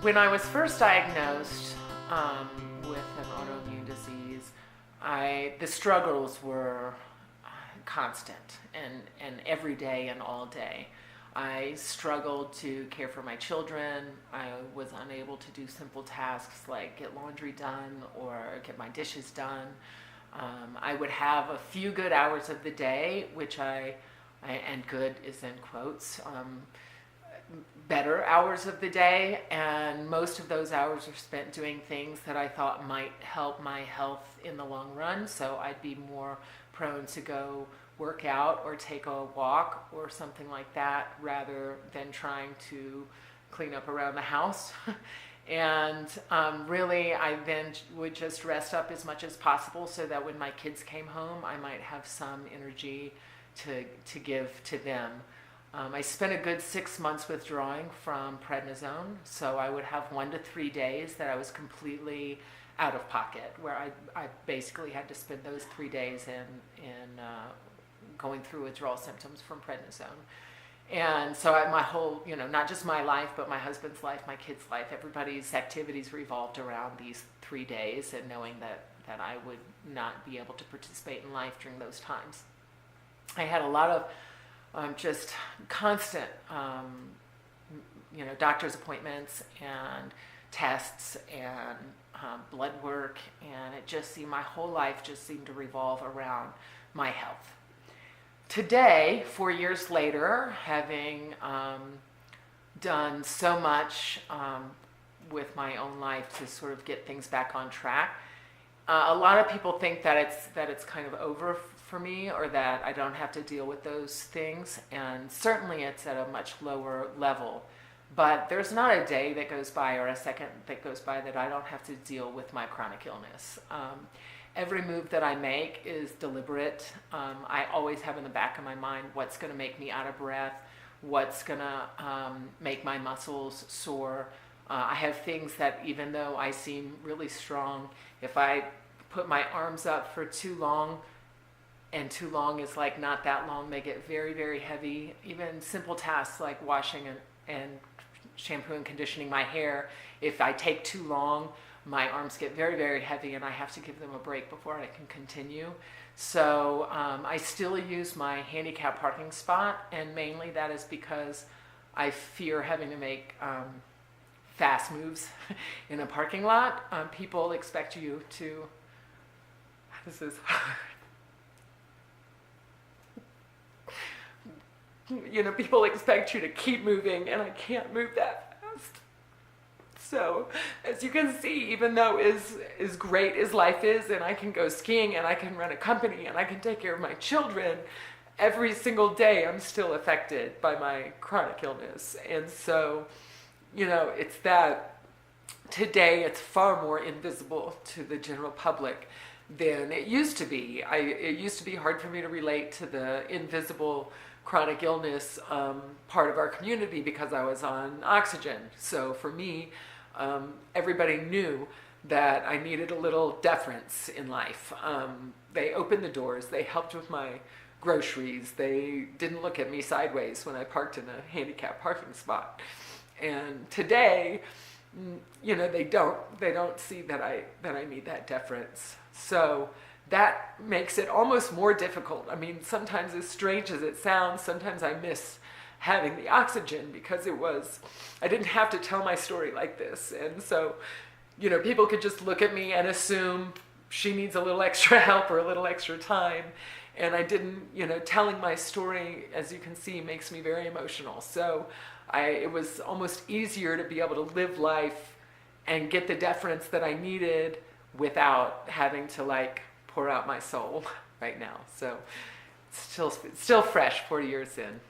When I was first diagnosed with an autoimmune disease, the struggles were constant and every day and all day. I struggled to care for my children. I was unable to do simple tasks like get laundry done or get my dishes done. I would have a few good hours of the day, and good is in quotes, better hours of the day, and most of those hours were spent doing things that I thought might help my health in the long run. So I'd be more prone to go work out or take a walk or something like that rather than trying to clean up around the house. And really, I then would just rest up as much as possible so that when my kids came home, I might have some energy to give to them. I spent a good 6 months withdrawing from prednisone, so I would have 1 to 3 days that I was completely out of pocket, where I basically had to spend those 3 days in going through withdrawal symptoms from prednisone. And so my whole, not just my life, but my husband's life, my kids' life, everybody's activities revolved around these 3 days and knowing that I would not be able to participate in life during those times. I had a lot of just constant, doctor's appointments and tests and blood work, and my whole life just seemed to revolve around my health. Today, 4 years later, having done so much with my own life to sort of get things back on track, a lot of people think that it's kind of over for me, or that I don't have to deal with those things, and certainly it's at a much lower level. But there's not a day that goes by or a second that goes by that I don't have to deal with my chronic illness. Every move that I make is deliberate. I always have in the back of my mind what's going to make me out of breath, what's going to make my muscles sore. I have things that, even though I seem really strong, if I put my arms up for too long, and too long is like not that long, they get very, very heavy. Even simple tasks like washing and shampoo and conditioning my hair, if I take too long, my arms get very, very heavy and I have to give them a break before I can continue. So I still use my handicap parking spot, and mainly that is because I fear having to make fast moves in a parking lot. People expect you to, this is hard. People expect you to keep moving, and I can't move that fast. So, as you can see, even though as great as life is, and I can go skiing, and I can run a company, and I can take care of my children, every single day I'm still affected by my chronic illness. And so, it's that today it's far more invisible to the general public than it used to be. It used to be hard for me to relate to the invisible chronic illness part of our community because I was on oxygen. So for me, everybody knew that I needed a little deference in life. They opened the doors, they helped with my groceries, they didn't look at me sideways when I parked in a handicapped parking spot. And today, they don't see that I need that deference. So that makes it almost more difficult. I mean, sometimes, as strange as it sounds, sometimes I miss having the oxygen because I didn't have to tell my story like this. And so, people could just look at me and assume she needs a little extra help or a little extra time. And I didn't, telling my story, as you can see, makes me very emotional. So it was almost easier to be able to live life and get the deference that I needed without having to pour out my soul right now. So it's still fresh 4 years in.